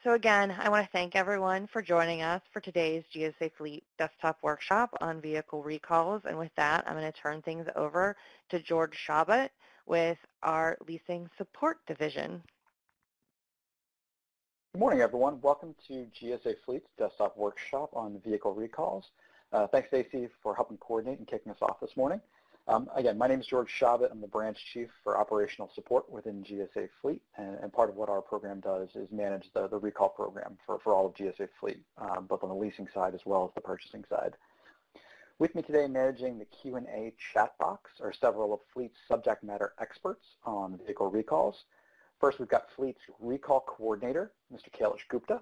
So again, I want to thank everyone for joining us for today's GSA Fleet Desktop Workshop on vehicle recalls. And with that, I'm going to turn things over to George Shabbat with our Leasing Support Division. Good morning, everyone. Welcome to GSA Fleet's Desktop Workshop on vehicle recalls. Thanks, Stacy, for helping coordinate and kicking us off this morning. Again, my name is George Shabbat. I'm the branch chief for operational support within GSA Fleet, and part of what our program does is manage the recall program for all of GSA Fleet, both on the leasing side as well as the purchasing side. With me today managing the Q&A chat box are several of Fleet's subject matter experts on vehicle recalls. First, we've got Fleet's recall coordinator, Mr. Kailash Gupta.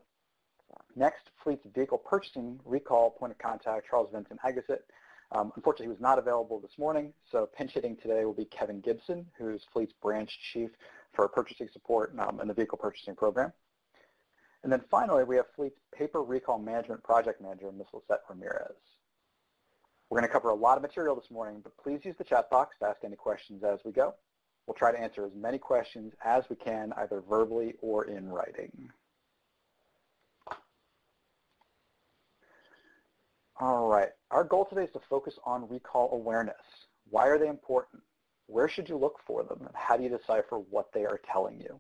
Next, Fleet's vehicle purchasing recall point of contact, Charles Vincent Agassi. Unfortunately, he was not available this morning, so pinch hitting today will be Kevin Gibson, who's Fleet's branch chief for purchasing support and the vehicle purchasing program. And then finally, we have Fleet's paper recall management project manager, Ms. Lisette Ramirez. We're going to cover a lot of material this morning, but please use the chat box to ask any questions as we go. We'll try to answer as many questions as we can, either verbally or in writing. All right, our goal today is to focus on recall awareness. Why are they important? Where should you look for them? And how do you decipher what they are telling you?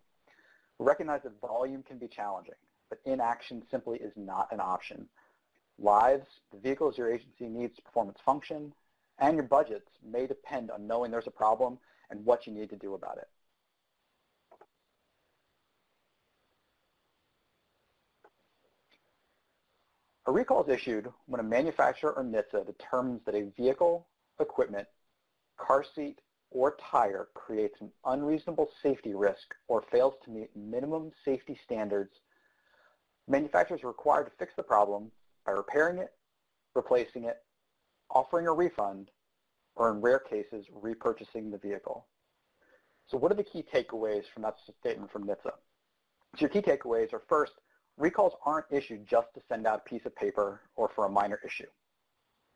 We recognize that volume can be challenging, but inaction simply is not an option. Lives, the vehicles your agency needs to perform its function, and your budgets may depend on knowing there's a problem and what you need to do about it. A recall is issued when a manufacturer or NHTSA determines that a vehicle, equipment, car seat, or tire creates an unreasonable safety risk or fails to meet minimum safety standards. Manufacturers are required to fix the problem by repairing it, replacing it, offering a refund, or in rare cases, repurchasing the vehicle. So what are the key takeaways from that statement from NHTSA? So your key takeaways are, first, recalls aren't issued just to send out a piece of paper or for a minor issue.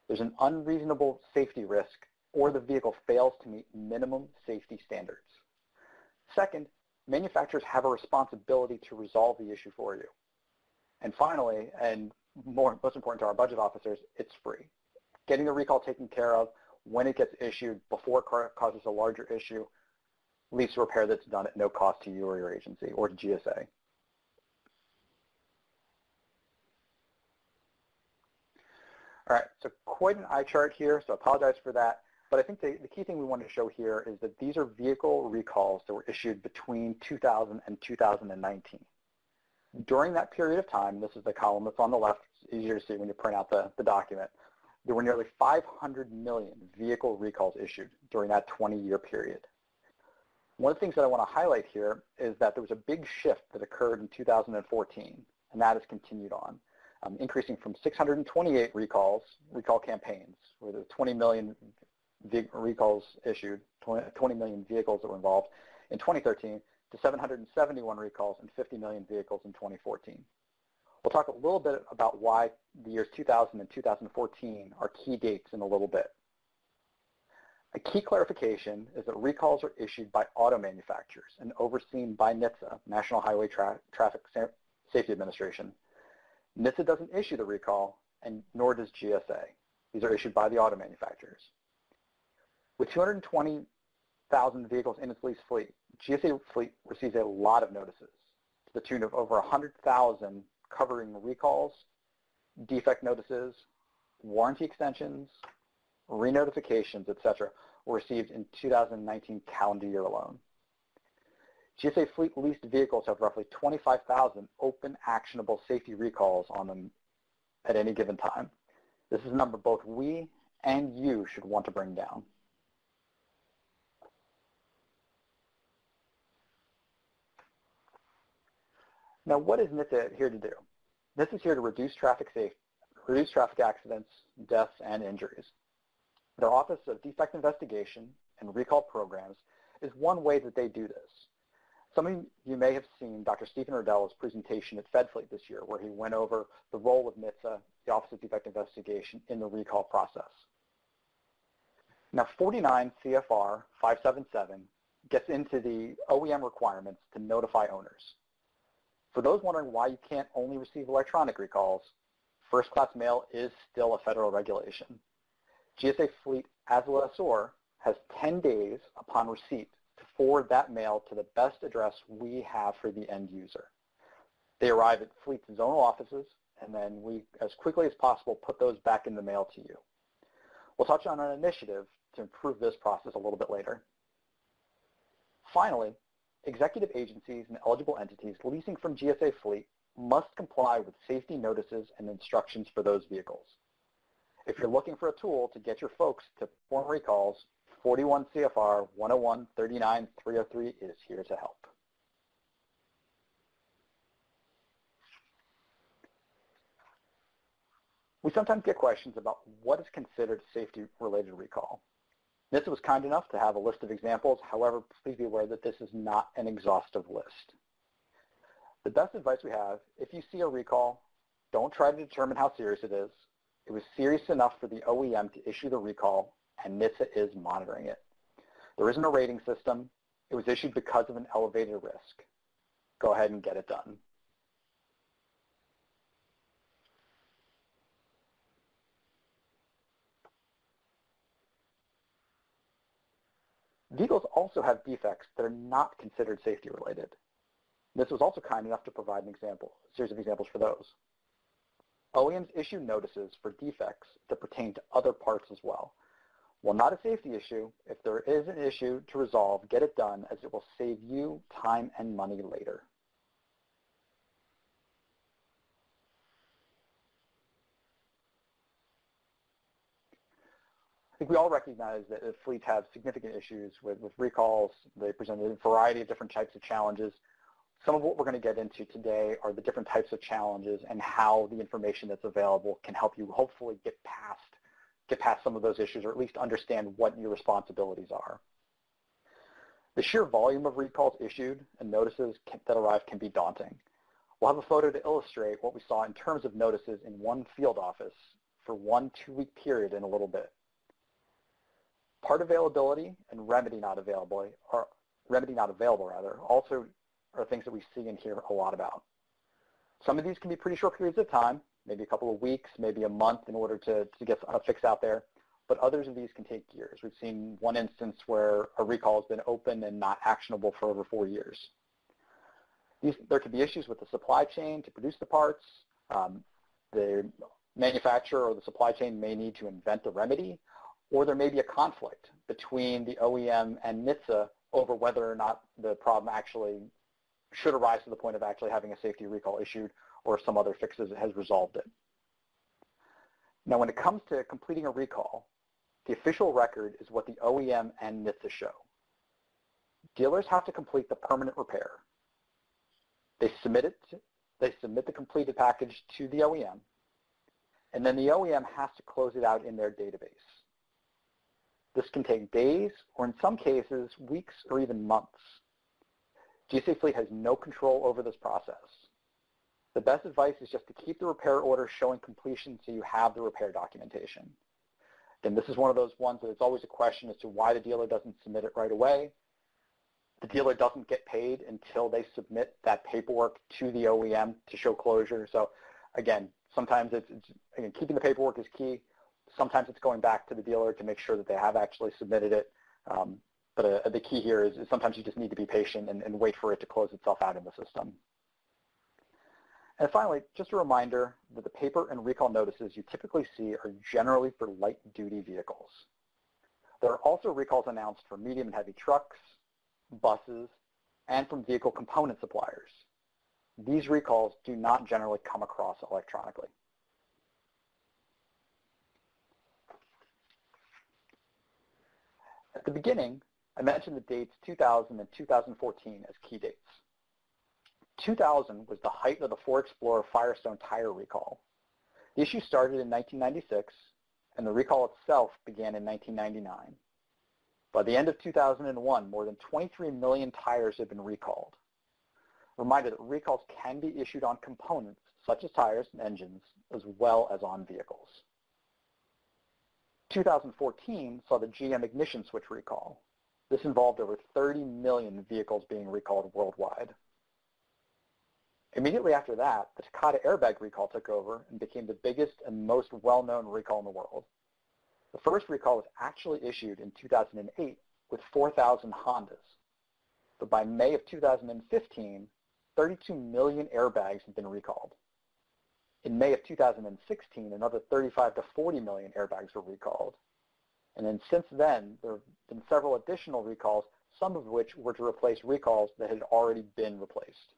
There's an unreasonable safety risk or the vehicle fails to meet minimum safety standards. Second, manufacturers have a responsibility to resolve the issue for you. And finally, and most important to our budget officers, it's free. Getting the recall taken care of when it gets issued before it causes a larger issue leads to repair that's done at no cost to you or your agency or to GSA. All right, so quite an eye chart here, so I apologize for that. But I think the key thing we want to show here is that these are vehicle recalls that were issued between 2000 and 2019. During that period of time, this is the column that's on the left, it's easier to see when you print out the document, there were nearly 500 million vehicle recalls issued during that 20-year period. One of the things that I want to highlight here is that there was a big shift that occurred in 2014, and that has continued on, increasing from 628 recall campaigns, where there were 20 million recalls issued, 20 million vehicles that were involved in 2013, to 771 recalls and 50 million vehicles in 2014. We'll talk a little bit about why the years 2000 and 2014 are key dates in a little bit. A key clarification is that recalls are issued by auto manufacturers and overseen by NHTSA, National Highway Traffic Safety Administration. NHTSA doesn't issue the recall, and nor does GSA. These are issued by the auto manufacturers. With 220,000 vehicles in its lease fleet, GSA Fleet receives a lot of notices to the tune of over 100,000 covering recalls, defect notices, warranty extensions, re-notifications, etc., were received in 2019 calendar year alone. GSA Fleet leased vehicles have roughly 25,000 open actionable safety recalls on them at any given time. This is a number both we and you should want to bring down. Now, what is NHTSA here to do? NHTSA is here to reduce traffic accidents, deaths, and injuries. Their Office of Defect Investigation and Recall Programs is one way that they do this. Some of you may have seen Dr. Stephen Erdella's presentation at FedFleet this year, where he went over the role of NHTSA, the Office of Defect Investigation, in the recall process. Now, 49 CFR 577 gets into the OEM requirements to notify owners. For those wondering why you can't only receive electronic recalls, first-class mail is still a federal regulation. GSA Fleet, as a lessor, has 10 days upon receipt to forward that mail to the best address we have for the end user. They arrive at Fleet's zonal offices, and then we, as quickly as possible, put those back in the mail to you. We'll touch on an initiative to improve this process a little bit later. Finally, executive agencies and eligible entities leasing from GSA Fleet must comply with safety notices and instructions for those vehicles. If you're looking for a tool to get your folks to perform recalls, 41 CFR 101-39-303 is here to help. We sometimes get questions about what is considered a safety-related recall. NHTSA was kind enough to have a list of examples. However, please be aware that this is not an exhaustive list. The best advice we have, if you see a recall, don't try to determine how serious it is. It was serious enough for the OEM to issue the recall, and NHTSA is monitoring it. There isn't a rating system. It was issued because of an elevated risk. Go ahead and get it done. Vehicles also have defects that are not considered safety related. This was also kind enough to provide a series of examples for those. OEMs issue notices for defects that pertain to other parts as well. While not a safety issue, if there is an issue to resolve, get it done, as it will save you time and money later. I think we all recognize that fleets have significant issues with recalls. They present a variety of different types of challenges. Some of what we're going to get into today are the different types of challenges and how the information that's available can help you hopefully get past some of those issues, or at least understand what your responsibilities are. The sheer volume of recalls issued and notices that arrive can be daunting. We'll have a photo to illustrate what we saw in terms of notices in one field office for one 2-week period in a little bit. Part availability and remedy not available also are things that we see and hear a lot about. Some of these can be pretty short periods of time, maybe a couple of weeks, maybe a month in order to get a fix out there, but others of these can take years. We've seen one instance where a recall has been open and not actionable for over 4 years. There could be issues with the supply chain to produce the parts. The manufacturer or the supply chain may need to invent a remedy, or there may be a conflict between the OEM and NHTSA over whether or not the problem actually should arise to the point of actually having a safety recall issued, or some other fixes has resolved it. Now, when it comes to completing a recall, the official record is what the OEM and NHTSA show. Dealers have to complete the permanent repair. They submit the completed package to the OEM, and then the OEM has to close it out in their database. This can take days, or in some cases, weeks or even months. GSA Fleet has no control over this process. The best advice is just to keep the repair order showing completion so you have the repair documentation. And this is one of those ones that it's always a question as to why the dealer doesn't submit it right away. The dealer doesn't get paid until they submit that paperwork to the OEM to show closure. So again, sometimes again, keeping the paperwork is key. Sometimes it's going back to the dealer to make sure that they have actually submitted it. But the key here is sometimes you just need to be patient and wait for it to close itself out in the system. And finally, just a reminder that the paper and recall notices you typically see are generally for light-duty vehicles. There are also recalls announced for medium and heavy trucks, buses, and from vehicle component suppliers. These recalls do not generally come across electronically. At the beginning, I mentioned the dates 2000 and 2014 as key dates. 2000 was the height of the Ford Explorer Firestone tire recall. The issue started in 1996, and the recall itself began in 1999. By the end of 2001, more than 23 million tires had been recalled. Reminder that recalls can be issued on components, such as tires and engines, as well as on vehicles. 2014 saw the GM ignition switch recall. This involved over 30 million vehicles being recalled worldwide. Immediately after that, the Takata airbag recall took over and became the biggest and most well-known recall in the world. The first recall was actually issued in 2008 with 4,000 Hondas. But by May of 2015, 32 million airbags had been recalled. In May of 2016, another 35 to 40 million airbags were recalled. And then since then, there have been several additional recalls, some of which were to replace recalls that had already been replaced.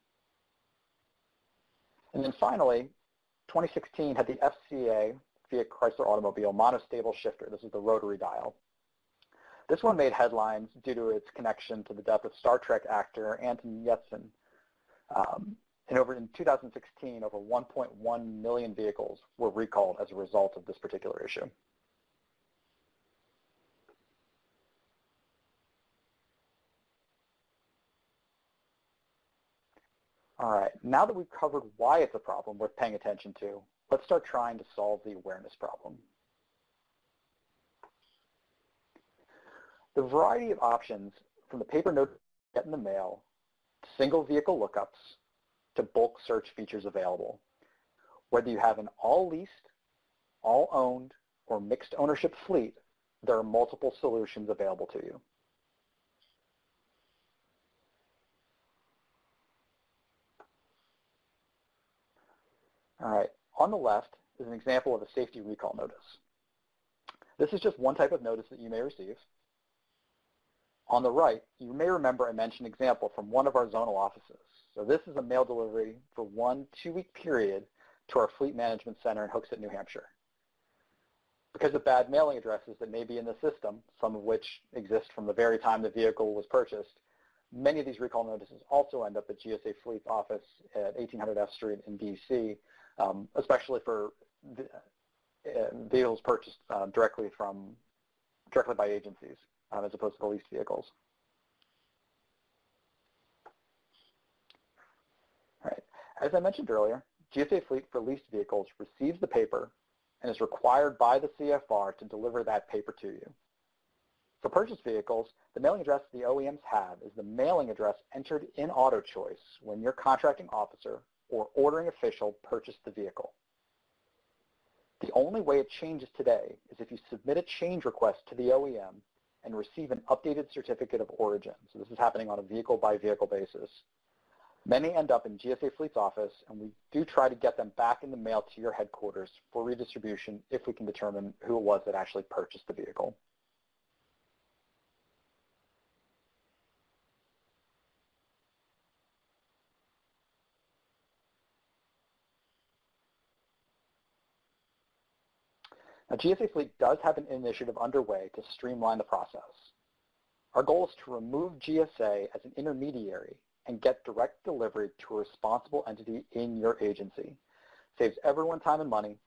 And then finally, 2016 had the FCA Fiat Chrysler Automobile monostable shifter. This is the rotary dial. This one made headlines due to its connection to the death of Star Trek actor Anton Yelchin. In 2016, over 1.1 million vehicles were recalled as a result of this particular issue. All right, now that we've covered why it's a problem worth paying attention to, let's start trying to solve the awareness problem. The variety of options from the paper note you get in the mail to single vehicle lookups to bulk search features available. Whether you have an all leased, all owned, or mixed ownership fleet, there are multiple solutions available to you. All right, on the left is an example of a safety recall notice. This is just one type of notice that you may receive. On the right, you may remember I mentioned an example from one of our zonal offices. So this is a mail delivery for 1 2-week period to our fleet management center in Hooksett, New Hampshire. Because of bad mailing addresses that may be in the system, some of which exist from the very time the vehicle was purchased, many of these recall notices also end up at GSA Fleet's office at 1800 F Street in DC, especially for vehicles purchased directly by agencies as opposed to the leased vehicles. All right. As I mentioned earlier, GSA Fleet for leased vehicles receives the paper and is required by the CFR to deliver that paper to you. For purchased vehicles, the mailing address the OEMs have is the mailing address entered in auto choice when your contracting officer or ordering official purchased the vehicle. The only way it changes today is if you submit a change request to the OEM and receive an updated certificate of origin. So this is happening on a vehicle-by-vehicle basis. Many end up in GSA Fleet's office, and we do try to get them back in the mail to your headquarters for redistribution if we can determine who it was that actually purchased the vehicle. Now, GSA Fleet does have an initiative underway to streamline the process. Our goal is to remove GSA as an intermediary and get direct delivery to a responsible entity in your agency. Saves everyone time and money.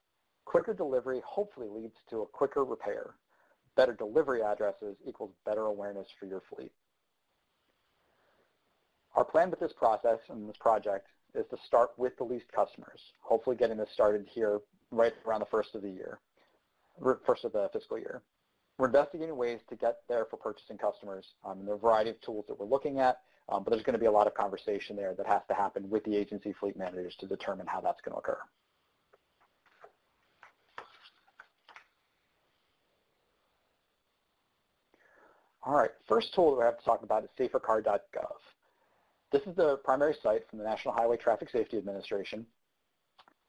Quicker delivery hopefully leads to a quicker repair. Better delivery addresses equals better awareness for your fleet. Our plan with this process and this project is to start with the leased customers, hopefully getting this started here right around the first of the fiscal year. We're investigating ways to get there for purchasing customers, and there are a variety of tools that we're looking at, but there's going to be a lot of conversation there that has to happen with the agency fleet managers to determine how that's going to occur. All right, first tool that we have to talk about is SaferCargov. This is the primary site from the National Highway Traffic Safety Administration.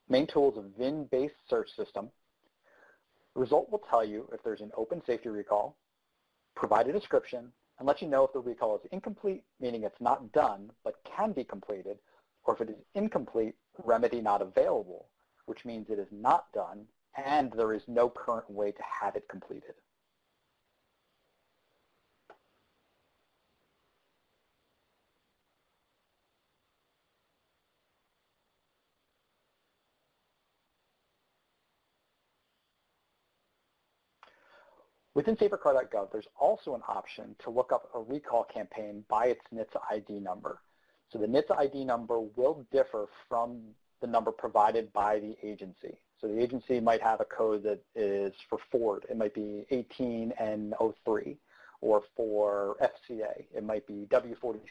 Main tool is a VIN-based search system. The result will tell you if there's an open safety recall, provide a description, and let you know if the recall is incomplete, meaning it's not done but can be completed, or if it is incomplete, remedy not available, which means it is not done and there is no current way to have it completed. Within SaferCargov, there's also an option to look up a recall campaign by its NHTSA ID number. So the NHTSA ID number will differ from the number provided by the agency. So the agency might have a code that is for Ford. It might be 18N03, or for FCA, it might be W46.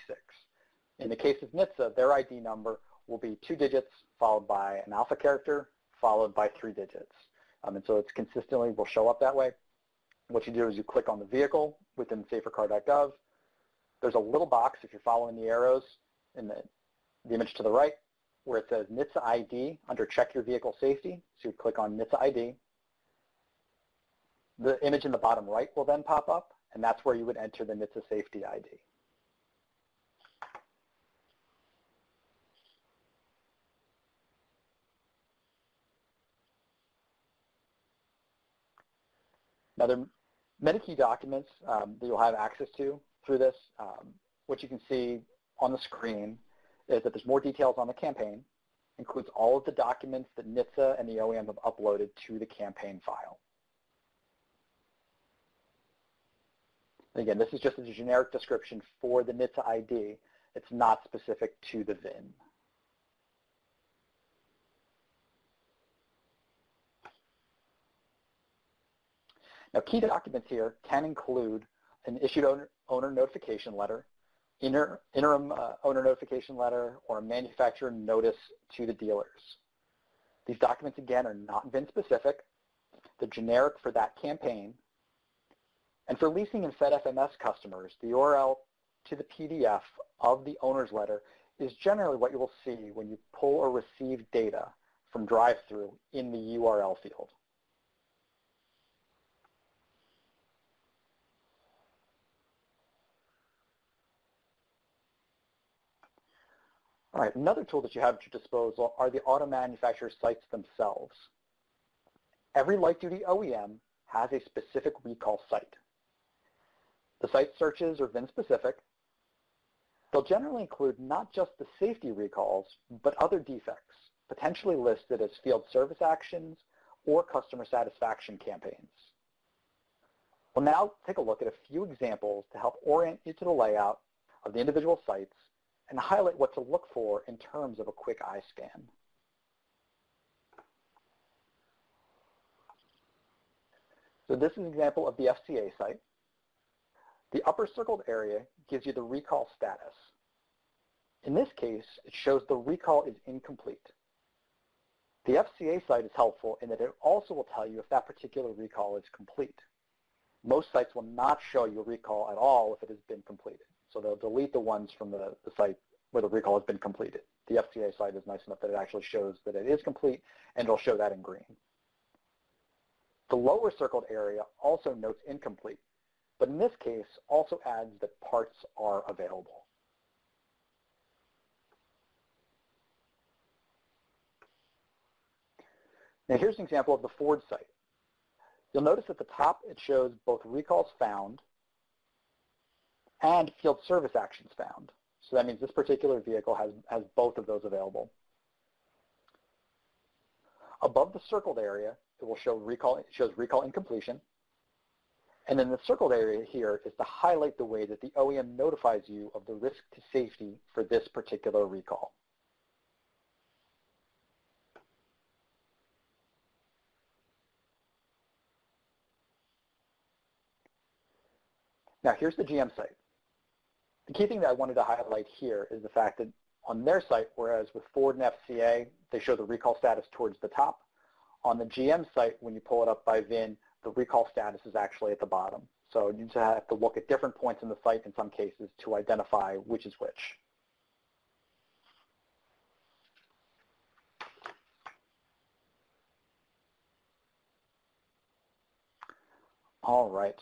In the case of NHTSA, their ID number will be 2 digits followed by an alpha character followed by 3 digits. And so it's consistently will show up that way. What you do is you click on the vehicle within SaferCargov. There's a little box, if you're following the arrows in the image to the right, where it says NHTSA ID under Check Your Vehicle Safety. So you click on NHTSA ID. The image in the bottom right will then pop up, and that's where you would enter the NHTSA Safety ID. Now, there are many key documents that you'll have access to through this. What you can see on the screen is that there's more details on the campaign, includes all of the documents that NHTSA and the OEM have uploaded to the campaign file. Again, this is just a generic description for the NHTSA ID. It's not specific to the VIN. Now, key documents here can include an issued owner notification letter, interim owner notification letter, or a manufacturer notice to the dealers. These documents, again, are not VIN specific. They're generic for that campaign. And for leasing and FedFMS customers, the URL to the PDF of the owner's letter is generally what you will see when you pull or receive data from drive-through in the URL field. All right, another tool that you have at your disposal are the auto manufacturer sites themselves. Every light-duty OEM has a specific recall site. The site searches are VIN specific. They'll generally include not just the safety recalls, but other defects, potentially listed as field service actions or customer satisfaction campaigns. We'll now take a look at a few examples to help orient you to the layout of the individual sites and highlight what to look for in terms of a quick eye scan. So this is an example of the FCA site. The upper circled area gives you the recall status. In this case, it shows the recall is incomplete. The FCA site is helpful in that it also will tell you if that particular recall is complete. Most sites will not show you a recall at all if it has been completed. So they'll delete the ones from the site where the recall has been completed. The FCA site is nice enough that it actually shows that it is complete, and it'll show that in green. The lower circled area also notes incomplete, but in this case also adds that parts are available. Now here's an example of the Ford site. You'll notice at the top it shows both recalls found and field service actions found. So that means this particular vehicle has both of those available. Above the circled area, it will show recall, it shows recall incompletion. And then the circled area here is to highlight the way that the OEM notifies you of the risk to safety for this particular recall. Now here's the GM site. The key thing that I wanted to highlight here is the fact that on their site, whereas with Ford and FCA, they show the recall status towards the top, on the GM site, when you pull it up by VIN, the recall status is actually at the bottom. So you just have to look at different points in the site in some cases to identify which is which. All right.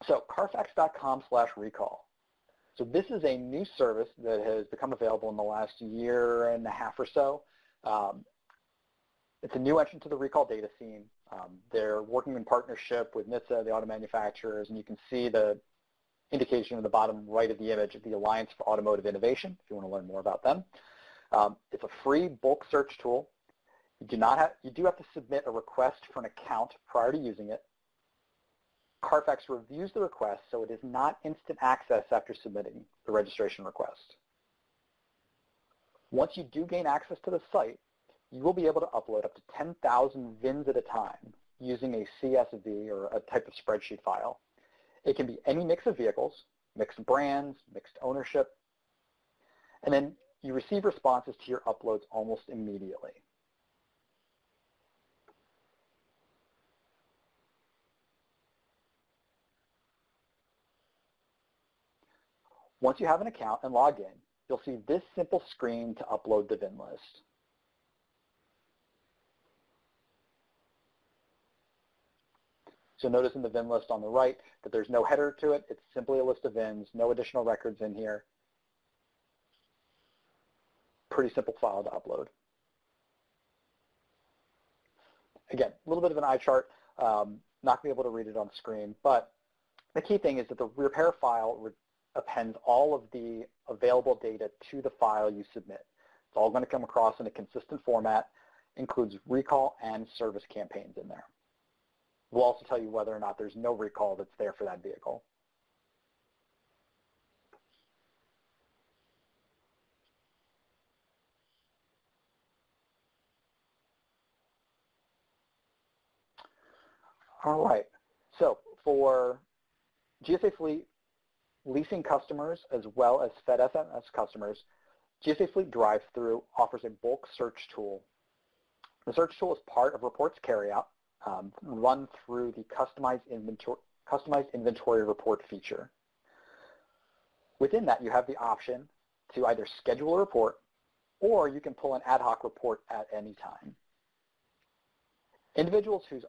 So Carfax.com/recall. So this is a new service that has become available in the last year and a half or so. It's a new entrant to the recall data scene. They're working in partnership with NHTSA, the auto manufacturers, and you can see the indication in the bottom right of the image of the Alliance for Automotive Innovation, if you want to learn more about them. It's a free bulk search tool. You do have to submit a request for an account prior to using it. Carfax reviews the request, so it is not instant access after submitting the registration request. Once you do gain access to the site, you will be able to upload up to 10,000 VINs at a time using a CSV or a type of spreadsheet file. It can be any mix of vehicles, mixed brands, mixed ownership, and then you receive responses to your uploads almost immediately. Once you have an account and log in, you'll see this simple screen to upload the VIN list. So notice in the VIN list on the right that there's no header to it. It's simply a list of VINs, no additional records in here. Pretty simple file to upload. Again, a little bit of an eye chart, not going to be able to read it on screen, but the key thing is that the repair file appends all of the available data to the file you submit. It's all going to come across in a consistent format, includes recall and service campaigns in there. We'll also tell you whether or not there's no recall that's there for that vehicle. All right, so for GSA Fleet leasing customers as well as FedFMS customers, GSA Fleet Drive-Thru offers a bulk search tool. The search tool is part of reports carryout, run through the customized inventory report feature. Within that, you have the option to either schedule a report or you can pull an ad hoc report at any time. Individuals whose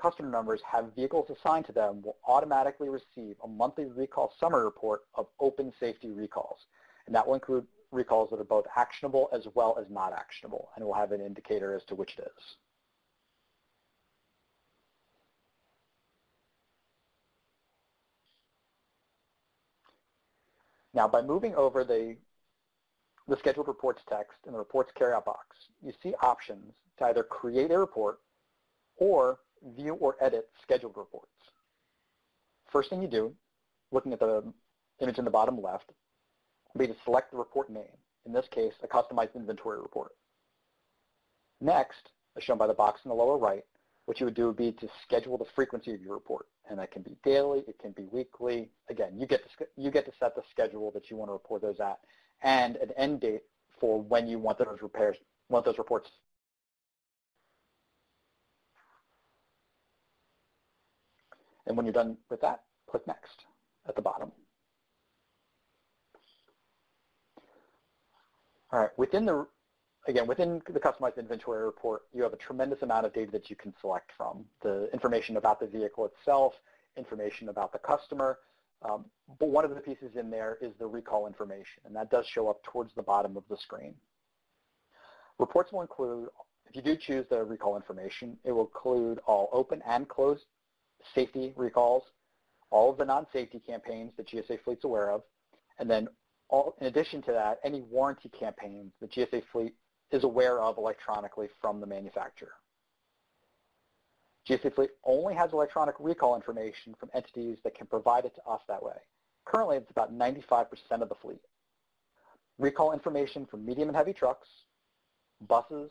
customer numbers have vehicles assigned to them will automatically receive a monthly recall summary report of open safety recalls. And that will include recalls that are both actionable as well as not actionable. And we'll have an indicator as to which it is. Now, by moving over the scheduled reports text in the reports carryout box, you see options to either create a report or view or edit scheduled reports. First thing you do, looking at the image in the bottom left, will be to select the report name, in this case, a customized inventory report. Next, as shown by the box in the lower right, what you would do would be to schedule the frequency of your report. And that can be daily, it can be weekly. Again, you get to set the schedule that you want to report those at and an end date for when you want those reports. And when you're done with that, click Next at the bottom. All right, within the customized inventory report, you have a tremendous amount of data that you can select from. The information about the vehicle itself, information about the customer, but one of the pieces in there is the recall information, and that does show up towards the bottom of the screen. Reports will include, if you do choose the recall information, it will include all open and closed safety recalls, all of the non-safety campaigns that GSA Fleet's aware of, and then in addition to that, any warranty campaigns that GSA Fleet is aware of electronically from the manufacturer. GSA Fleet only has electronic recall information from entities that can provide it to us that way. Currently, it's about 95% of the fleet. Recall information from medium and heavy trucks, buses,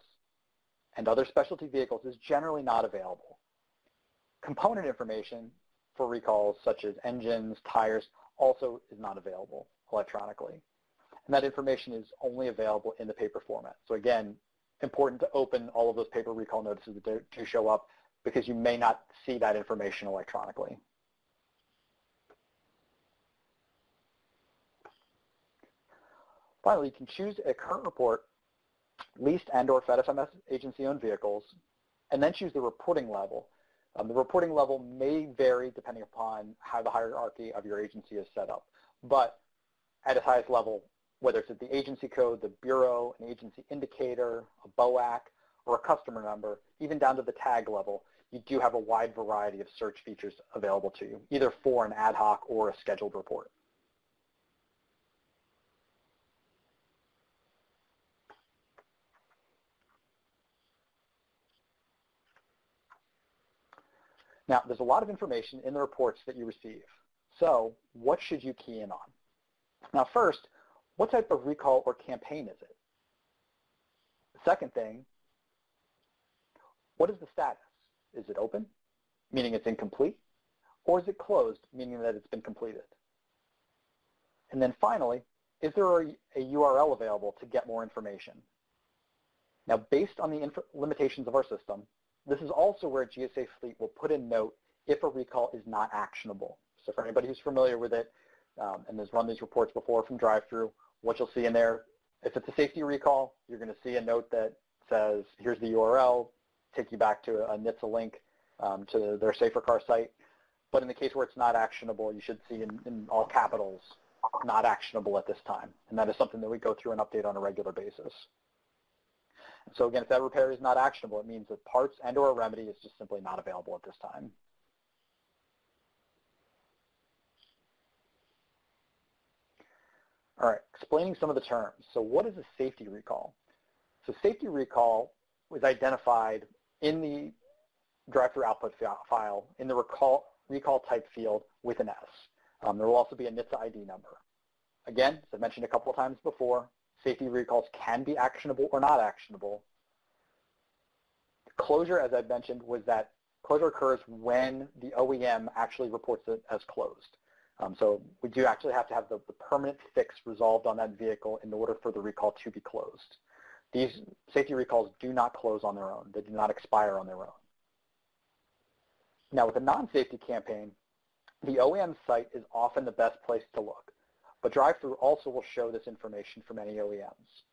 and other specialty vehicles is generally not available. Component information for recalls such as engines, tires, also is not available electronically. And that information is only available in the paper format. So again, important to open all of those paper recall notices that do show up because you may not see that information electronically. Finally, you can choose a current report, leased and or FedFMS agency-owned vehicles, and then choose the reporting level. The reporting level may vary depending upon how the hierarchy of your agency is set up. But at its highest level, whether it's at the agency code, the bureau, an agency indicator, a BOAC, or a customer number, even down to the tag level, you do have a wide variety of search features available to you, either for an ad hoc or a scheduled report. Now, there's a lot of information in the reports that you receive. So what should you key in on? Now, first, what type of recall or campaign is it? The second thing, what is the status? Is it open, meaning it's incomplete? Or is it closed, meaning that it's been completed? And then finally, is there a URL available to get more information? Now, based on the limitations of our system, this is also where GSA Fleet will put a note if a recall is not actionable. So for anybody who's familiar with it and has run these reports before from drive-through, what you'll see in there, if it's a safety recall, you're going to see a note that says, here's the URL, take you back to a NHTSA link to their SaferCargov site. But in the case where it's not actionable, you should see in all capitals, not actionable at this time. And that is something that we go through and update on a regular basis. So again, if that repair is not actionable, it means that parts and or a remedy is just simply not available at this time. All right, explaining some of the terms. So what is a safety recall? So safety recall was identified in the drive-through output file in the recall type field with an S. There will also be a NHTSA ID number. Again, as I mentioned a couple of times before, safety recalls can be actionable or not actionable. Closure, as I mentioned, was that closure occurs when the OEM actually reports it as closed. So we do actually have to have the permanent fix resolved on that vehicle in order for the recall to be closed. These safety recalls do not close on their own. They do not expire on their own. Now with a non-safety campaign, the OEM site is often the best place to look, but drive-through also will show this information for many OEMs.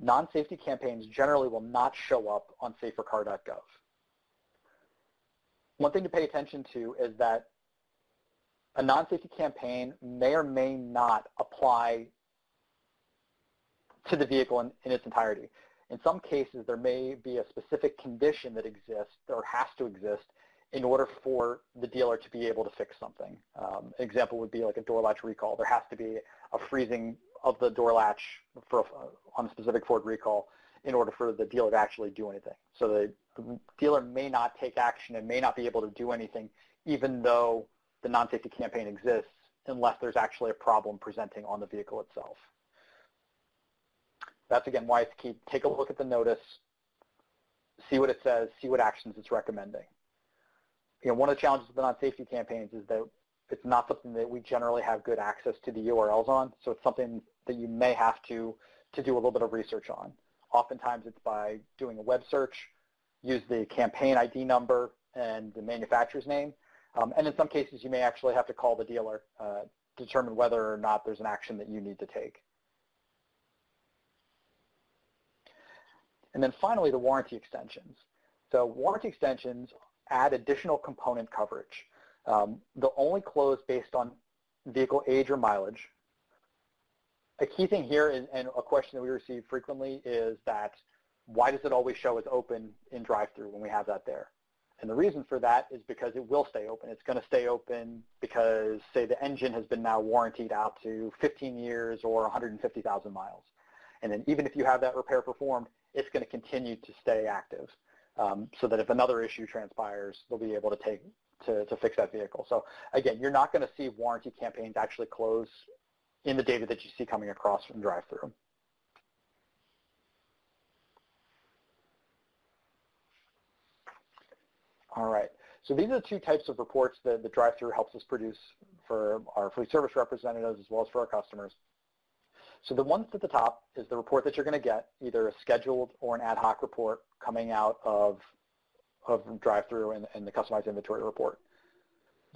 Non-safety campaigns generally will not show up on SaferCargov. One thing to pay attention to is that a non-safety campaign may or may not apply to the vehicle in its entirety. In some cases, there may be a specific condition that exists or has to exist in order for the dealer to be able to fix something. An example would be like a door latch recall. There has to be a freezing of the door latch on a specific Ford recall in order for the dealer to actually do anything. So the dealer may not take action and may not be able to do anything even though the non-safety campaign exists unless there's actually a problem presenting on the vehicle itself. That's, again, why it's key. Take a look at the notice, see what it says, see what actions it's recommending. You know, one of the challenges with the non-safety campaigns is that it's not something that we generally have good access to the URLs on, so it's something that you may have to do a little bit of research on. Oftentimes it's by doing a web search, use the campaign ID number and the manufacturer's name, and in some cases you may actually have to call the dealer to determine whether or not there's an action that you need to take. And then finally, the warranty extensions. So warranty extensions add additional component coverage. They'll only close based on vehicle age or mileage. A key thing here, and a question that we receive frequently, is that why does it always show as open in drive-through when we have that there? And the reason for that is because it will stay open. It's going to stay open because, say, the engine has been now warrantied out to 15 years or 150,000 miles. And then even if you have that repair performed, it's going to continue to stay active so that if another issue transpires, they'll be able to fix that vehicle. So again, you're not going to see warranty campaigns actually close in the data that you see coming across from drive-through. All right, so these are the two types of reports that the drive-through helps us produce for our fleet service representatives as well as for our customers. So the ones at the top is the report that you're going to get, either a scheduled or an ad hoc report coming out of drive-through and the customized inventory report.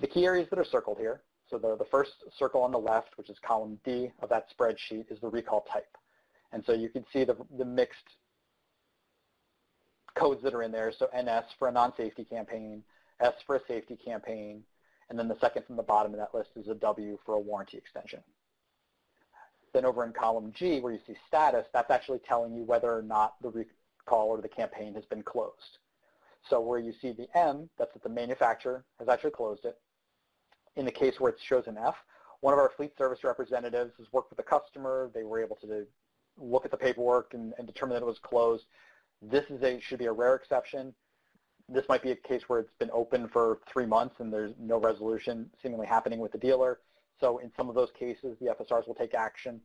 The key areas that are circled here, so the first circle on the left, which is column D of that spreadsheet, is the recall type. And so you can see the mixed codes that are in there, so NS for a non-safety campaign, S for a safety campaign, and then the second from the bottom of that list is a W for a warranty extension. Then over in column G, where you see status, that's actually telling you whether or not the recall or the campaign has been closed. So where you see the M, that's that the manufacturer has actually closed it. In the case where it shows an F, one of our fleet service representatives has worked with the customer. They were able to look at the paperwork and determine that it was closed. This should be a rare exception. This might be a case where it's been open for 3 months and there's no resolution seemingly happening with the dealer. So in some of those cases, the FSRs will take action.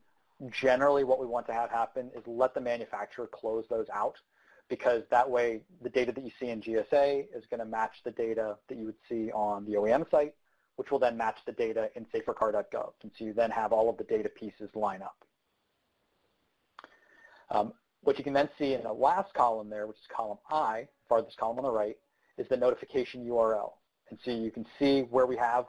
Generally, what we want to have happen is let the manufacturer close those out, because that way the data that you see in GSA is going to match the data that you would see on the OEM site, which will then match the data in SaferCargov. And so you then have all of the data pieces line up. What you can then see in the last column there, which is column I, farthest column on the right, is the notification URL. And so you can see where we have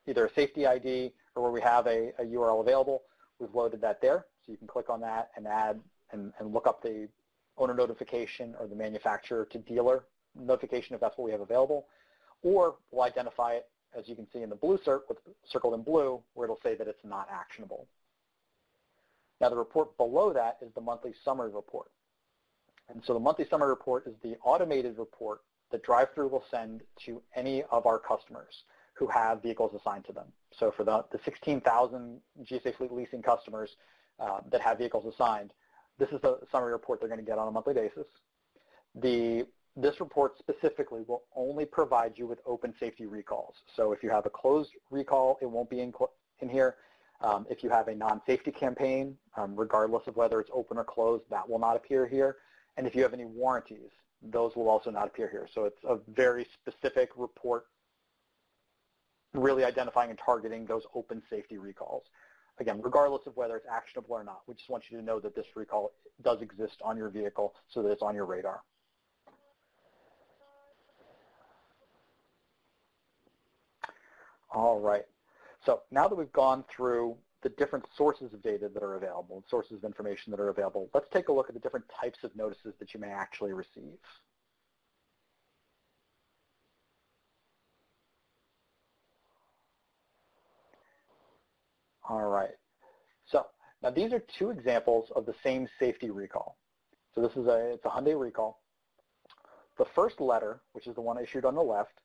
either a safety ID or where we have a URL available. We've loaded that there, so you can click on that and add and look up the owner notification or the manufacturer to dealer notification if that's what we have available. Or we'll identify it, as you can see in the blue circled in blue, where it'll say that it's not actionable. Now the report below that is the monthly summary report. And so the monthly summary report is the automated report that drive-thru will send to any of our customers who have vehicles assigned to them. So for the 16,000 GSA Fleet leasing customers that have vehicles assigned, this is the summary report they're going to get on a monthly basis. This report specifically will only provide you with open safety recalls. So if you have a closed recall, it won't be in here. If you have a non-safety campaign, regardless of whether it's open or closed, that will not appear here. And if you have any warranties, those will also not appear here. So it's a very specific report really identifying and targeting those open safety recalls. Again, regardless of whether it's actionable or not, we just want you to know that this recall does exist on your vehicle so that it's on your radar. All right. So now that we've gone through the different sources of data that are available, sources of information that are available, let's take a look at the different types of notices that you may actually receive. All right. So now these are two examples of the same safety recall. So this is it's a Hyundai Recall. The first letter, which is the one issued on the left,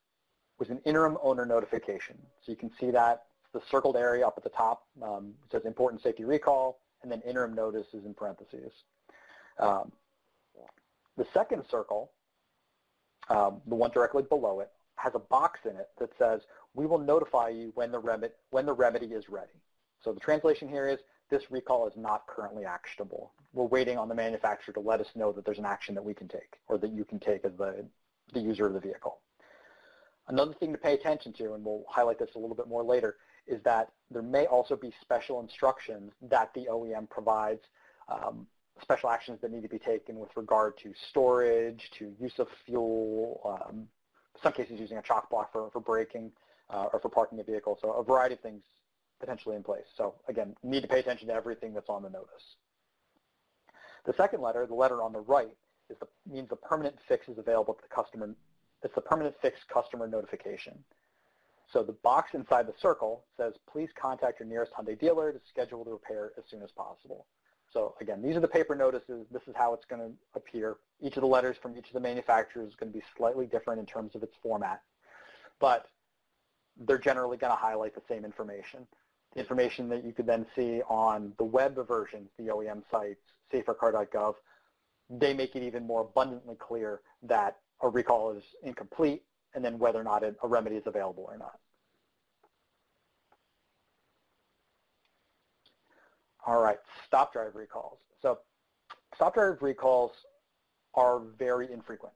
was an interim owner notification. So you can see that the circled area up at the top says important safety recall, and then interim notice is in parentheses. The second circle, the one directly below it, has a box in it that says, we will notify you when the remedy is ready. So the translation here is, this recall is not currently actionable. We're waiting on the manufacturer to let us know that there's an action that we can take, or that you can take as the user of the vehicle. Another thing to pay attention to, and we'll highlight this a little bit more later, is that there may also be special instructions that the OEM provides, special actions that need to be taken with regard to storage, to use of fuel, in some cases using a chock block for braking or for parking a vehicle. So a variety of things potentially in place. So again, need to pay attention to everything that's on the notice. The second letter, the letter on the right, means the permanent fix is available to the customer. It's the permanent fix customer notification. So the box inside the circle says, please contact your nearest Hyundai dealer to schedule the repair as soon as possible. So again, these are the paper notices. This is how it's going to appear. Each of the letters from each of the manufacturers is going to be slightly different in terms of its format, but they're generally going to highlight the same information. The information that you could then see on the web versions, the OEM sites, SaferCargov, they make it even more abundantly clear that a recall is incomplete and then whether or not a remedy is available or not. All right, stop drive recalls. So stop drive recalls are very infrequent.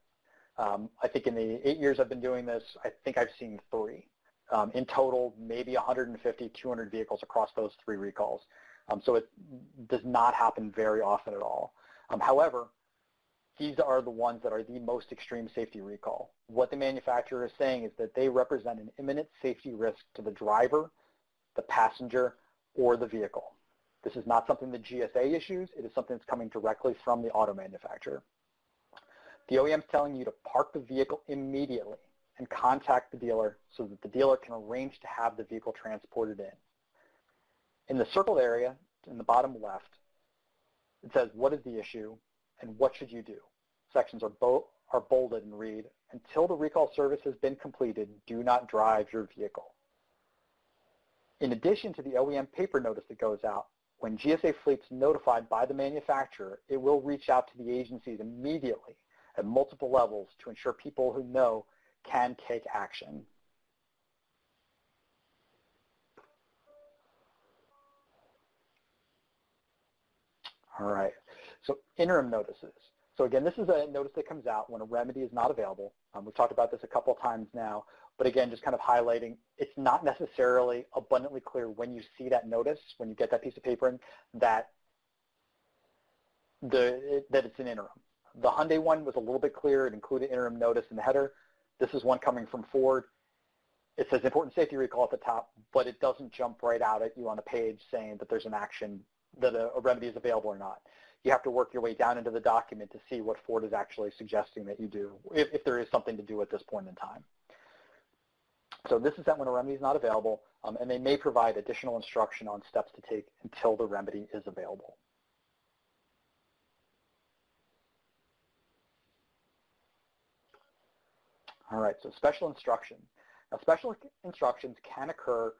I think in the 8 years I've been doing this, I think I've seen 3. In total, maybe 150, 200 vehicles across those 3 recalls. So it does not happen very often at all. However, these are the ones that are the most extreme safety recall. What the manufacturer is saying is that they represent an imminent safety risk to the driver, the passenger, or the vehicle. This is not something the GSA issues. It is something that's coming directly from the auto manufacturer. The OEM is telling you to park the vehicle immediately and contact the dealer so that the dealer can arrange to have the vehicle transported in. In the circled area, in the bottom left, it says, what is the issue and what should you do? Sections are bolded and read, until the recall service has been completed, do not drive your vehicle. In addition to the OEM paper notice that goes out, when GSA Fleet's notified by the manufacturer, it will reach out to the agencies immediately at multiple levels to ensure people who know can take action. All right, so interim notices. So again, this is a notice that comes out when a remedy is not available. We've talked about this a couple of times now, but again, just kind of highlighting, it's not necessarily abundantly clear when you see that notice, when you get that piece of paper in, that that it's an interim. The Hyundai one was a little bit clearer. It included interim notice in the header. This is one coming from Ford. It says important safety recall at the top, but it doesn't jump right out at you on the page saying that there's an action, that a remedy is available or not. You have to work your way down into the document to see what Ford is actually suggesting that you do, if there is something to do at this point in time. So this is that when a remedy is not available, and they may provide additional instruction on steps to take until the remedy is available. All right, so special instructions. Now, special instructions can occur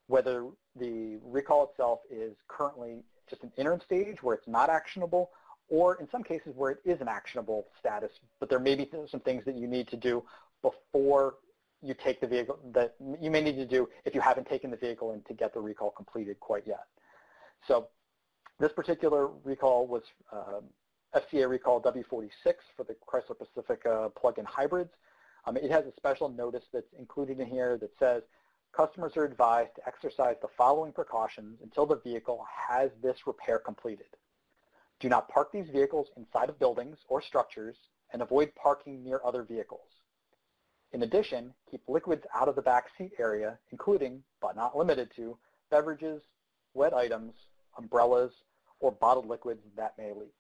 whether the recall itself is currently just an interim stage where it's not actionable, or in some cases where it is an actionable status, but there may be some things that you need to do before you take the vehicle that you may need to do if you haven't taken the vehicle in to get the recall completed quite yet. So this particular recall was FCA Recall W46 for the Chrysler Pacifica plug-in hybrids. It has a special notice that's included in here that says customers are advised to exercise the following precautions until the vehicle has this repair completed. Do not park these vehicles inside of buildings or structures and avoid parking near other vehicles. In addition, keep liquids out of the back seat area, including, but not limited to, beverages, wet items, umbrellas, or bottled liquids that may leak.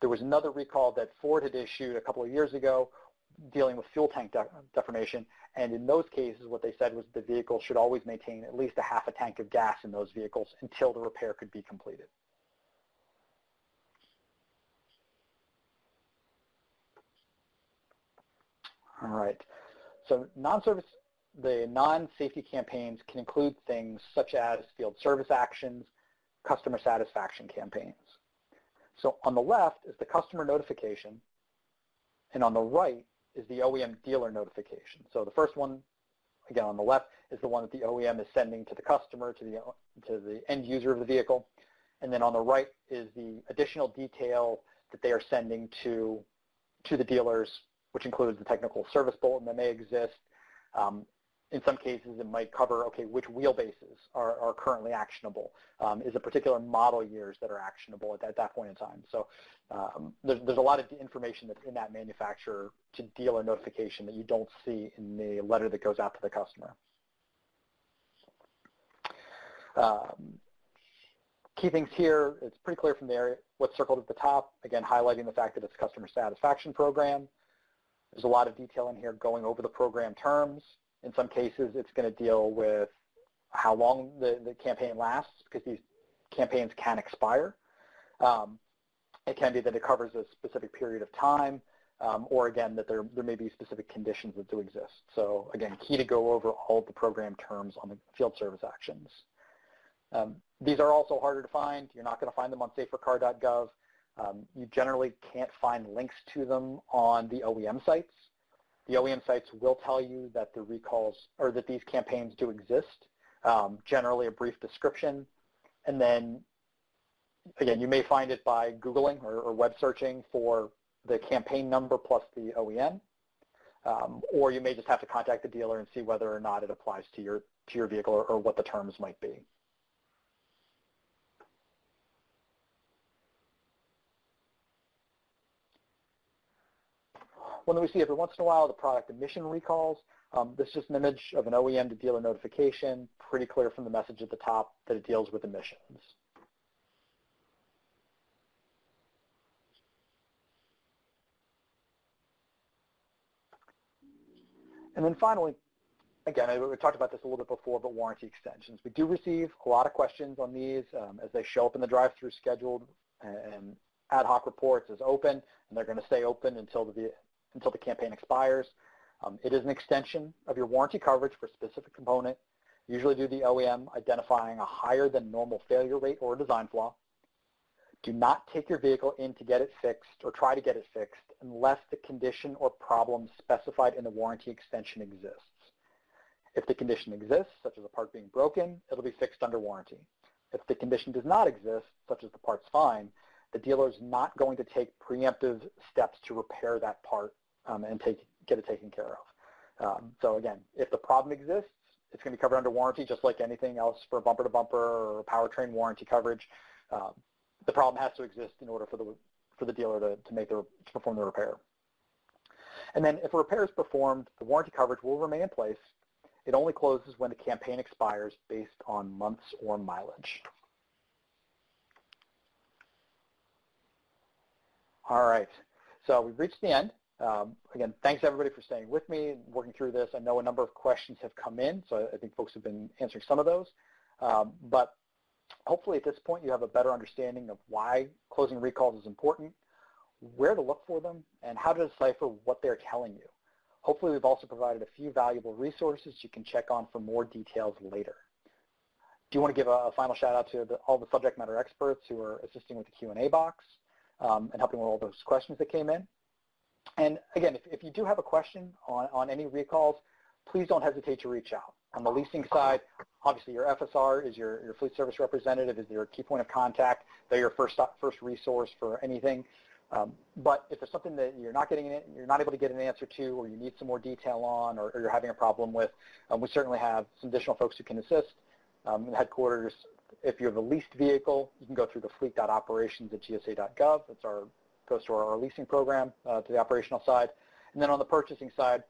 There was another recall that Ford had issued a couple of years ago dealing with fuel tank deformation, and in those cases what they said was the vehicle should always maintain at least a half a tank of gas in those vehicles until the repair could be completed. All right, so the non-safety campaigns can include things such as field service actions, customer satisfaction campaigns. So on the left is the customer notification, and on the right is the OEM dealer notification. So the first one, again on the left, is the one that the OEM is sending to the customer, to the end user of the vehicle. And then on the right is the additional detail that they are sending to the dealers, which includes the technical service bulletin that may exist. In some cases, it might cover, okay, which wheelbases are currently actionable. Is a particular model years that are actionable at that point in time. So there's a lot of information that's in that manufacturer to dealer notification that you don't see in the letter that goes out to the customer. Key things here, it's pretty clear from there what's circled at the top, again, highlighting the fact that it's a customer satisfaction program. There's a lot of detail in here going over the program terms. In some cases, it's going to deal with how long the campaign lasts, because these campaigns can expire. It can be that it covers a specific period of time, or again, that there may be specific conditions that do exist. So again, key to go over all of the program terms on the field service actions. These are also harder to find. You're not going to find them on SaferCargov. You generally can't find links to them on the OEM sites. The OEM sites will tell you that the recalls, or that these campaigns do exist, generally a brief description. And then, again, you may find it by Googling or web searching for the campaign number plus the OEM, or you may just have to contact the dealer and see whether or not it applies to your vehicle or what the terms might be. One that we see every once in a while, the product emission recalls. This is just an image of an OEM to dealer notification, pretty clear from the message at the top that it deals with emissions. And then finally, again, we talked about this a little bit before, but warranty extensions. We do receive a lot of questions on these as they show up in the drive-through scheduled, and ad hoc reports as open, and they're going to stay open until the campaign expires. It is an extension of your warranty coverage for a specific component, usually due to the OEM identifying a higher than normal failure rate or a design flaw. Do not take your vehicle in to get it fixed or try to get it fixed unless the condition or problem specified in the warranty extension exists. If the condition exists, such as a part being broken, it'll be fixed under warranty. If the condition does not exist, such as the part's fine, the dealer is not going to take preemptive steps to repair that part and get it taken care of. So again, if the problem exists, it's going to be covered under warranty, just like anything else for bumper-to-bumper or powertrain warranty coverage. the problem has to exist in order for the dealer to perform the repair. And then if a repair is performed, the warranty coverage will remain in place. It only closes when the campaign expires based on months or mileage. All right, so we've reached the end. Again, thanks everybody for staying with me, working through this. I know a number of questions have come in, so I think folks have been answering some of those. But hopefully at this point you have a better understanding of why closing recalls is important, where to look for them, and how to decipher what they're telling you. Hopefully we've also provided a few valuable resources you can check on for more details later. Do you want to give a final shout out to all the subject matter experts who are assisting with the Q&A box and helping with all those questions that came in? And again, if you do have a question on any recalls, please don't hesitate to reach out. On the leasing side, obviously your FSR is your fleet service representative, is your key point of contact. They're your first resource for anything. But if there's something that you're not able to get an answer to, or you need some more detail on, or you're having a problem with, we certainly have some additional folks who can assist. In the headquarters, if you have a leased vehicle, you can go through the fleet.operations@gsa.gov. That's goes to our leasing program, to the operational side. And then on the purchasing side,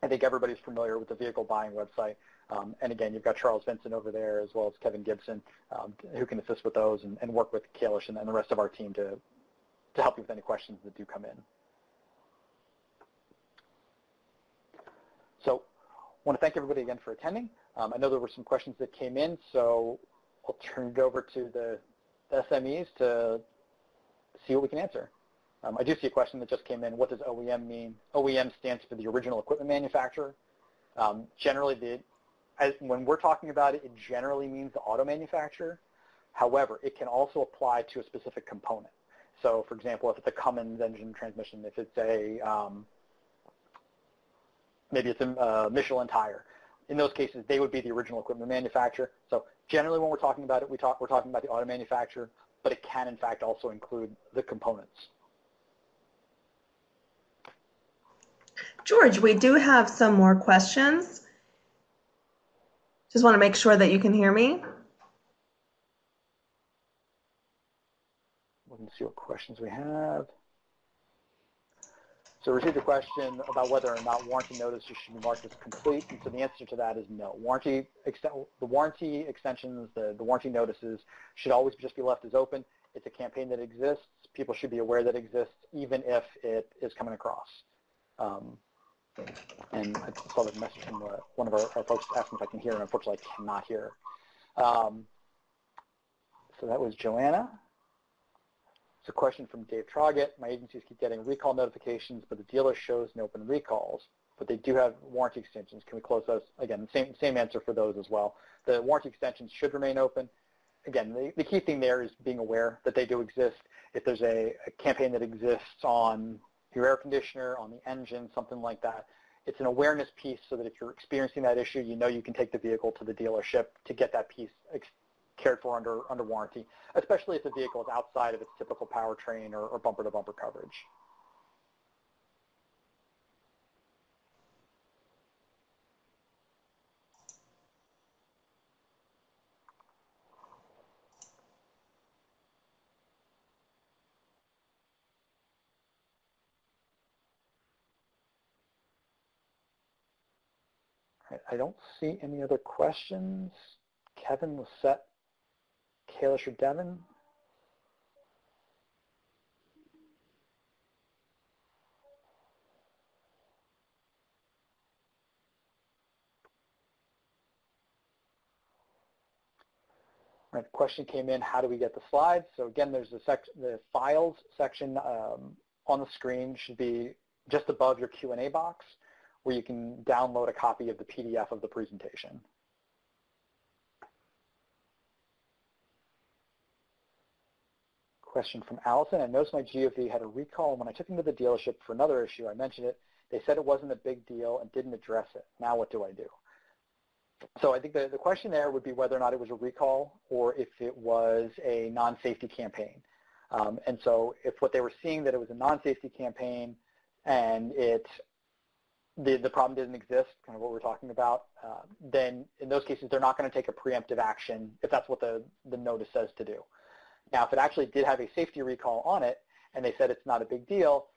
I think everybody's familiar with the vehicle buying website. And again, you've got Charles Vincent over there, as well as Kevin Gibson, who can assist with those and work with Kalish and the rest of our team to help you with any questions that do come in. So I want to thank everybody again for attending. I know there were some questions that came in, so I'll turn it over to the SMEs to see what we can answer. I do see a question that just came in. What does OEM mean? OEM stands for the original equipment manufacturer. Generally, when we're talking about it, it generally means the auto manufacturer. However, it can also apply to a specific component. So, for example, if it's a Cummins engine transmission, if it's maybe it's a Michelin tire, in those cases, they would be the original equipment manufacturer. So generally when we're talking about it, we're talking about the auto manufacturer, but it can, in fact, also include the components. George, we do have some more questions. Just want to make sure that you can hear me. Let's see what questions we have. So we received a question about whether or not warranty notices should be marked as complete, and so the answer to that is no. The warranty extensions, the warranty notices should always just be left as open. It's a campaign that exists. People should be aware that it exists, even if it is coming across. And I saw the message from one of our folks asking if I can hear, and unfortunately I cannot hear. So that was Joanna. It's a question from Dave Troggett. My agencies keep getting recall notifications, but the dealer shows no open recalls, but they do have warranty extensions. Can we close those? Again, same answer for those as well. The warranty extensions should remain open. Again, the key thing there is being aware that they do exist. If there's a campaign that exists on your air conditioner, on the engine, something like that, it's an awareness piece so that if you're experiencing that issue, you know you can take the vehicle to the dealership to get that piece cared for under warranty, especially if the vehicle is outside of its typical powertrain or bumper-to-bumper coverage. I don't see any other questions. Kevin, Sept, Kalish, or Devin? All right, the question came in, how do we get the slides? So again, there's the files section on the screen should be just above your Q&A box, where you can download a copy of the PDF of the presentation. Question from Allison. I noticed my GOV had a recall, and when I took him to the dealership for another issue, I mentioned it. They said it wasn't a big deal and didn't address it. Now what do I do? So I think the question there would be whether or not it was a recall or if it was a non-safety campaign. And so if what they were seeing that it was a non-safety campaign and the problem didn't exist, kind of what we're talking about, then in those cases they're not going to take a preemptive action if that's what the notice says to do. Now, if it actually did have a safety recall on it and they said it's not a big deal,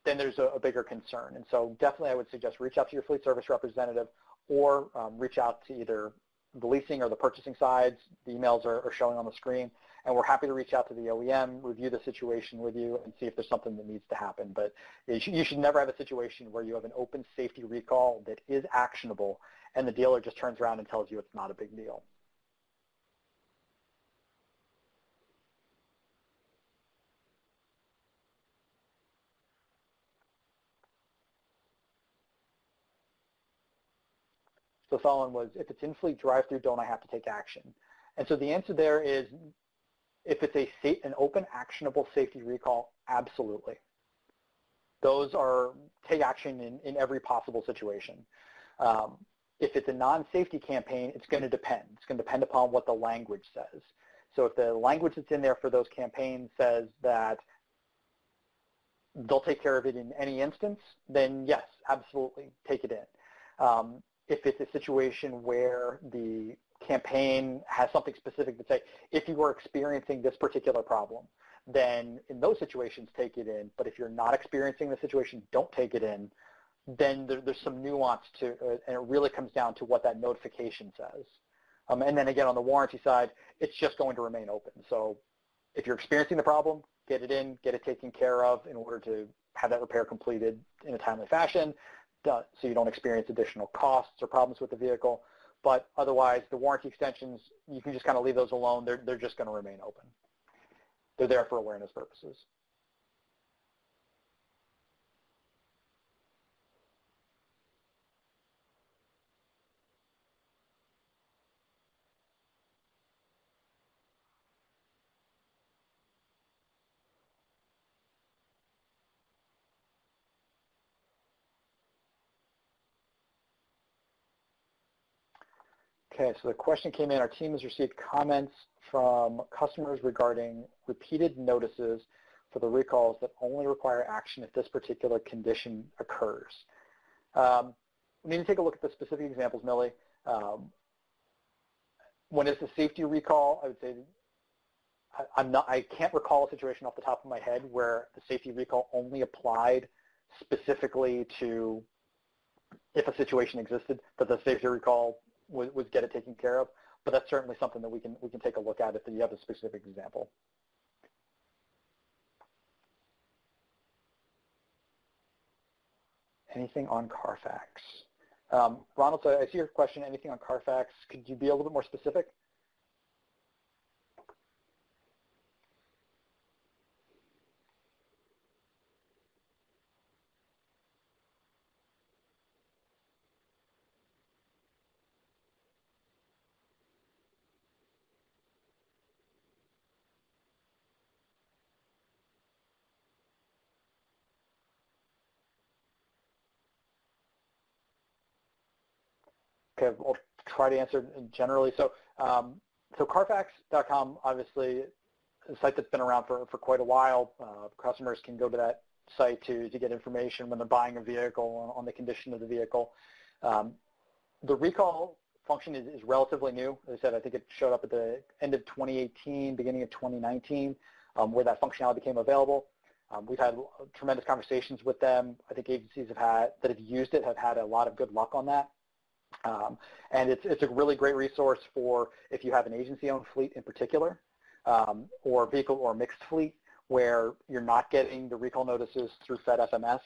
then there's a bigger concern. And so definitely I would suggest reach out to your fleet service representative or reach out to either the leasing or the purchasing sides. The emails are showing on the screen, and we're happy to reach out to the OEM, review the situation with you, and see if there's something that needs to happen. But you should never have a situation where you have an open safety recall that is actionable, and the dealer just turns around and tells you it's not a big deal. So the following was, if it's in-fleet drive-through, don't I have to take action? And so the answer there is, if it's an open, actionable safety recall, absolutely. Those are, take action in every possible situation. If it's a non-safety campaign, it's going to depend. It's going to depend upon what the language says. So if the language that's in there for those campaigns says that they'll take care of it in any instance, then yes, absolutely, take it in. If it's a situation where the campaign has something specific to say, if you are experiencing this particular problem, then in those situations, take it in. But if you're not experiencing the situation, don't take it in. Then there's some nuance to it, and it really comes down to what that notification says. And then again, on the warranty side, it's just going to remain open. So if you're experiencing the problem, get it in, get it taken care of in order to have that repair completed in a timely fashion, so you don't experience additional costs or problems with the vehicle. But otherwise, the warranty extensions, you can just kind of leave those alone. They're just going to remain open. They're there for awareness purposes. Okay, so the question came in, our team has received comments from customers regarding repeated notices for the recalls that only require action if this particular condition occurs. We need to take a look at the specific examples, Millie. When it's a safety recall, I would say I can't recall a situation off the top of my head where the safety recall only applied specifically to if a situation existed that the safety recall would get it taken care of, but that's certainly something that we can take a look at if you have a specific example. Anything on Carfax? Ronald, so I see your question, anything on Carfax. Could you be a little bit more specific? Okay, I'll try to answer generally. So, so Carfax.com, obviously, a site that's been around for quite a while. Customers can go to that site to get information when they're buying a vehicle on the condition of the vehicle. The recall function is relatively new. As I said, I think it showed up at the end of 2018, beginning of 2019, where that functionality became available. We've had tremendous conversations with them. I think agencies that have used it have had a lot of good luck on that. And it's a really great resource for if you have an agency-owned fleet in particular, or vehicle or mixed fleet, where you're not getting the recall notices through FedFMS,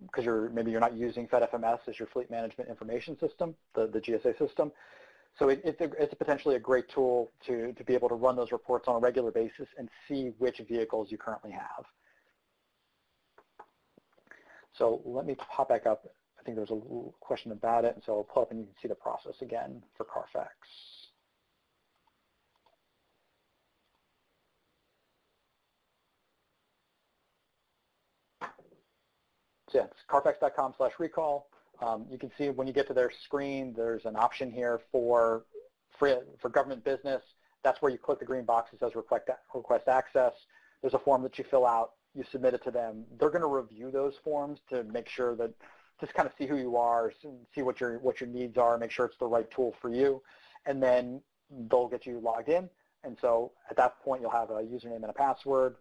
because maybe you're not using FedFMS as your fleet management information system, the GSA system. So it's potentially a great tool to be able to run those reports on a regular basis and see which vehicles you currently have. So let me pop back up. I think there's a little question about it, and so I'll pull up and you can see the process again for Carfax. So yeah, it's carfax.com/recall. You can see when you get to their screen, there's an option here for government business. That's where you click the green box that says request access. There's a form that you fill out. You submit it to them. They're going to review those forms to make sure that, just kind of see who you are, see what your needs are, make sure it's the right tool for you, and then they'll get you logged in, And so at that point, you'll have a username and a password.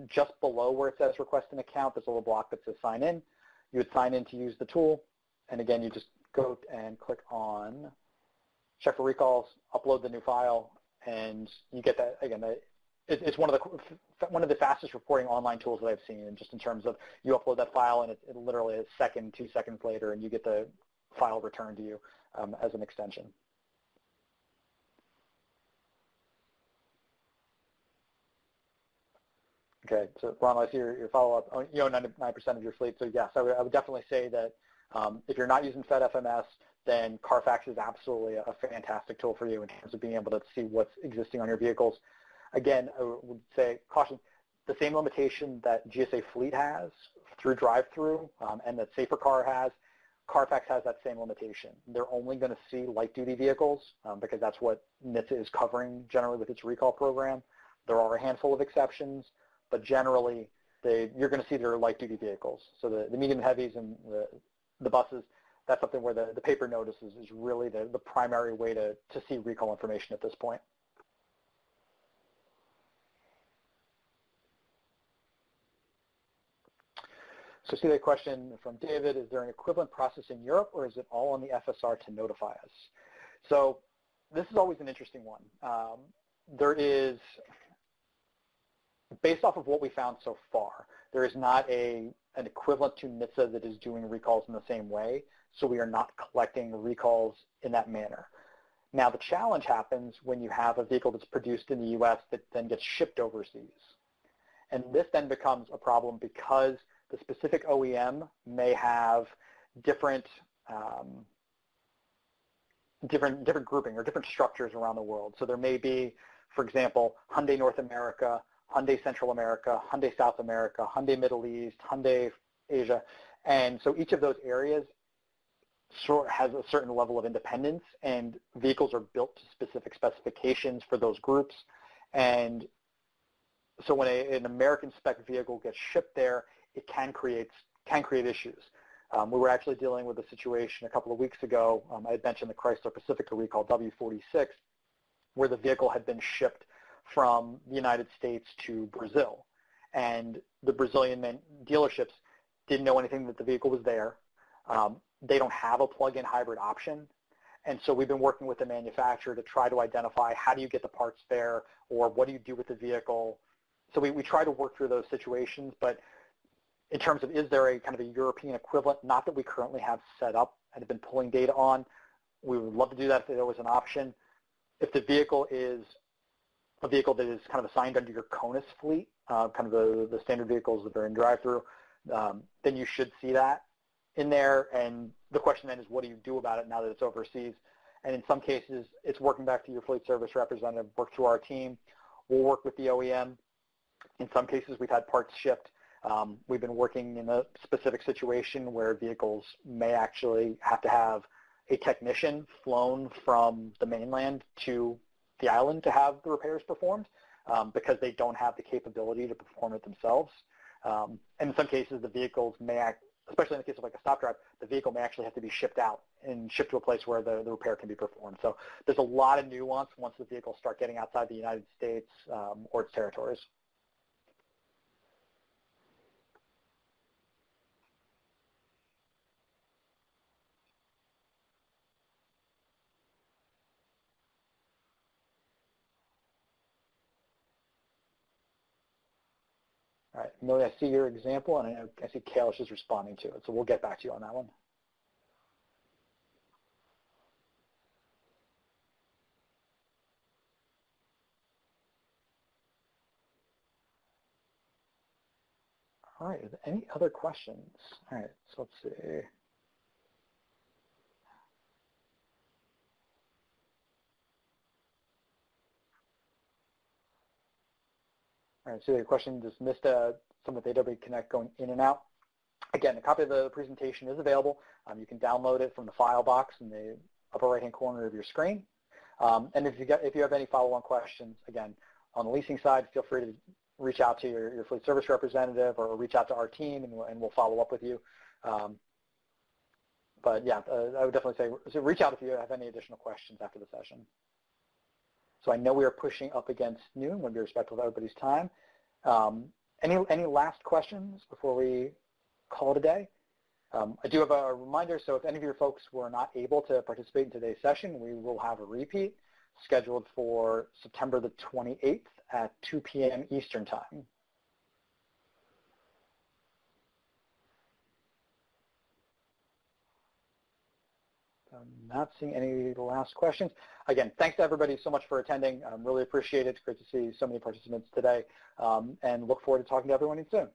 Just below where it says request an account, there's a little block that says sign in. You would sign in to use the tool. And again, you just go and click on check for recalls, upload the new file, and you get that. Again, it's one of the fastest reporting online tools that I've seen, and just in terms of you upload that file and it literally a second, 2 seconds later, and you get the file returned to you as an extension. Okay, so Ron, I see your follow-up. You own 99% of your fleet, so yes, I would definitely say that if you're not using FedFMS, then Carfax is absolutely a fantastic tool for you in terms of being able to see what's existing on your vehicles. Again, I would say, caution, the same limitation that GSA Fleet has through drive-through and that SaferCargov has, Carfax has that same limitation. They're only going to see light-duty vehicles because that's what NHTSA is covering generally with its recall program. There are a handful of exceptions, but generally you're going to see their light-duty vehicles. So the medium and heavies and the buses, that's something where the paper notices is really the primary way to see recall information at this point. So see that question from David, is there an equivalent process in Europe or is it all on the FSR to notify us? So this is always an interesting one. There is, based off of what we found so far, there is not an equivalent to NHTSA that is doing recalls in the same way, so we are not collecting recalls in that manner. Now the challenge happens when you have a vehicle that's produced in the U.S. that then gets shipped overseas. And this then becomes a problem because the specific OEM may have different grouping or different structures around the world. So there may be, for example, Hyundai North America, Hyundai Central America, Hyundai South America, Hyundai Middle East, Hyundai Asia. And so each of those areas has a certain level of independence, and vehicles are built to specific specifications for those groups. And so when an American spec vehicle gets shipped there, it can create issues. We were actually dealing with a situation a couple of weeks ago. I had mentioned the Chrysler Pacifica recall W46, where the vehicle had been shipped from the United States to Brazil. And the Brazilian dealerships didn't know anything that the vehicle was there. They don't have a plug-in hybrid option. And so we've been working with the manufacturer to try to identify how do you get the parts there, or what do you do with the vehicle. So we try to work through those situations, but in terms of is there a kind of a European equivalent, not that we currently have set up and have been pulling data on. We would love to do that if there was an option. If the vehicle is a vehicle that is kind of assigned under your CONUS fleet, kind of the standard vehicles that are in drive-through, then you should see that in there. And the question then is, what do you do about it now that it's overseas? And in some cases, it's working back to your fleet service representative, work through our team. We'll work with the OEM. In some cases, we've had parts shipped. We've been working in a specific situation where vehicles may actually have to have a technician flown from the mainland to the island to have the repairs performed because they don't have the capability to perform it themselves. And in some cases, the vehicles may especially in the case of like a stop drive, the vehicle may actually have to be shipped out and shipped to a place where the repair can be performed. So there's a lot of nuance once the vehicles start getting outside the United States or its territories. All right, Amelia, I see your example, and I see Kalish is responding to it, so we'll get back to you on that one. All right, any other questions? All right, so let's see. All right, so the question just missed some of the AW Connect going in and out. Again, a copy of the presentation is available. You can download it from the file box in the upper right-hand corner of your screen. And if you have any follow-on questions, again, on the leasing side, feel free to reach out to your fleet service representative or reach out to our team, and we'll follow up with you. But yeah, I would definitely say reach out if you have any additional questions after the session. So I know we are pushing up against noon. Want to be respectful of everybody's time. Any last questions before we call today? I do have a reminder, so if any of your folks were not able to participate in today's session, we will have a repeat scheduled for September the 28th at 2 p.m. Eastern Time. I'm not seeing any last questions. Again, thanks to everybody so much for attending. Really appreciate it. It's great to see so many participants today, and look forward to talking to everyone soon.